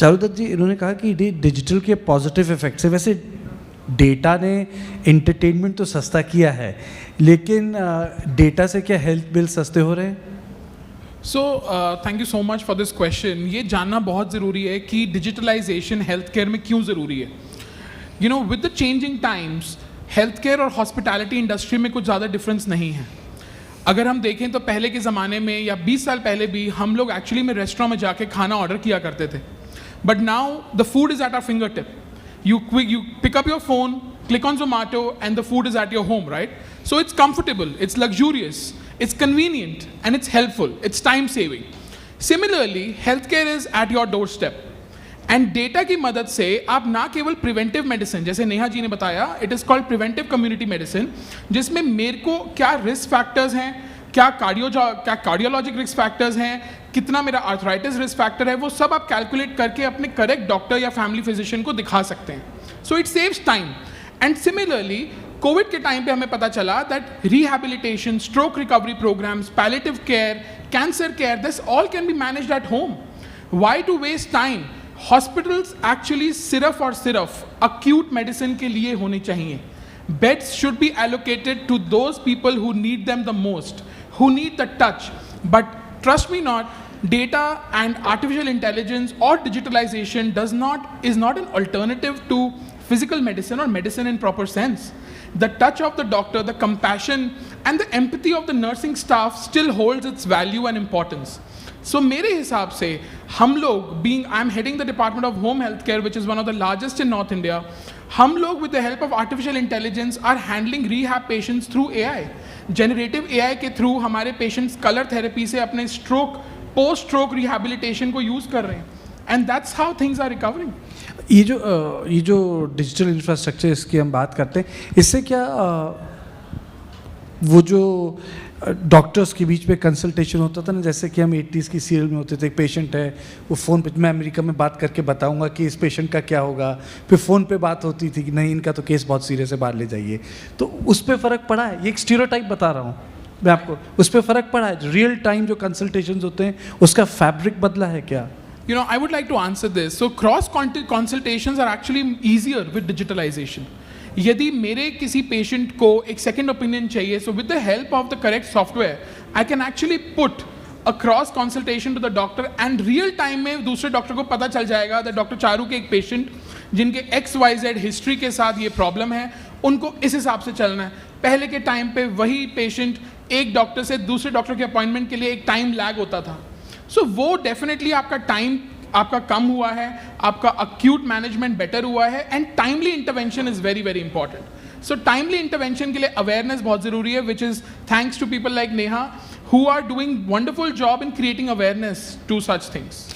चारुदत्त जी, इन्होंने कहा कि डिजिटल के पॉजिटिव इफेक्ट्स है। वैसे डेटा ने एंटरटेनमेंट तो सस्ता किया है, लेकिन डेटा से क्या हेल्थ बिल सस्ते हो रहे हैं? So thank you so much for this question. ये जानना बहुत ज़रूरी है कि डिजिटलाइजेशन हेल्थ केयर में क्यों ज़रूरी है। You know, with the changing times health care और हॉस्पिटैलिटी इंडस्ट्री में कुछ ज़्यादा डिफरेंस नहीं है। अगर हम देखें तो पहले के ज़माने में या 20 साल पहले भी हम लोग एक्चुअली में रेस्टोरेंट में जाके खाना ऑर्डर किया करते थे, but now the food is at our finger tip. You pick up your phone, click on Zomato, and the food is at your home, right? So it's comfortable, it's luxurious, it's convenient, and it's helpful, it's time saving. Similarly, healthcare is at your doorstep. And data की मदद से आप ना केवल preventive medicine, जैसे नेहा जी ने बताया, it is called preventive community medicine, जिसमें मेरे को क्या रिस्क फैक्टर्स हैं, क्या कार्डियोलॉजिक रिस्क फैक्टर्स हैं, कितना मेरा आर्थराइटिस रिस्क फैक्टर है, वो सब आप कैलकुलेट करके अपने करेक्ट डॉक्टर या फैमिली फिजिशियन को दिखा सकते हैं. So it saves time. And similarly Covid के टाइम पे हमें पता चला that rehabilitation, stroke recovery programs, palliative care, cancer care, this all can be managed at home. Why to waste time? Hospitals actually सिर्फ और सिर्फ अक्यूट मेडिसिन के लिए होने चाहिए. Beds should be allocated to those people who need them the most, who need the touch. But trust me not, data and artificial intelligence or digitalization is not an alternative to physical medicine or medicine in proper sense. The touch of the doctor, the compassion and the empathy of the nursing staff still holds its value and importance. So मेरे हिसाब से हम लोग, I'm heading the Department of Home Healthcare, which is one of the largest in North India, हम लोग with the help of artificial intelligence are handling rehab patients through AI. Generative AI के through हमारे patients color therapy से अपने stroke, post stroke rehabilitation को use कर रहे हैं. And that's how things are recovering. ये जो डिजिटल इंफ्रास्ट्रक्चर इसकी हम बात करते हैं, इससे क्या वो जो डॉक्टर्स के बीच में कंसल्टेशन होता था ना, जैसे कि हम 80s की सीरियल में होते थे, एक पेशेंट है वो फ़ोन पे, मैं अमेरिका में बात करके बताऊंगा कि इस पेशेंट का क्या होगा, फिर फ़ोन पे बात होती थी कि नहीं इनका तो केस बहुत सीरियस है, बाहर ले जाइए. तो उस पर फ़र्क पड़ा है? ये एक स्टीरियोटाइप बता रहा हूँ मैं आपको, उस पर फ़र्क पड़ा है? रियल टाइम जो कंसल्टेशंस होते हैं उसका फैब्रिक बदला है क्या? You know, I would like to answer this. So cross consultations are actually easier with digitalization. यदि मेरे किसी पेशेंट को एक सेकेंड ओपिनियन चाहिए, so with the help of the correct software I can actually put a cross consultation to the doctor, and real time में दूसरे doctor को पता चल जाएगा दैट डॉक्टर चारू के एक पेशेंट जिनके XYZ हिस्ट्री के साथ ये प्रॉब्लम है, उनको इस हिसाब से चलना है. पहले के टाइम पे वही पेशेंट एक डॉक्टर से दूसरे डॉक्टर के अपॉइंटमेंट के लिए एक टाइम लैग होता था. सो वो डेफिनेटली आपका टाइम आपका कम हुआ है, आपका अक्यूट मैनेजमेंट बेटर हुआ है, and timely intervention is very very important. So timely intervention के लिए अवेयरनेस बहुत ज़रूरी है, which is thanks to people like Neha who are doing wonderful job in creating awareness to such things.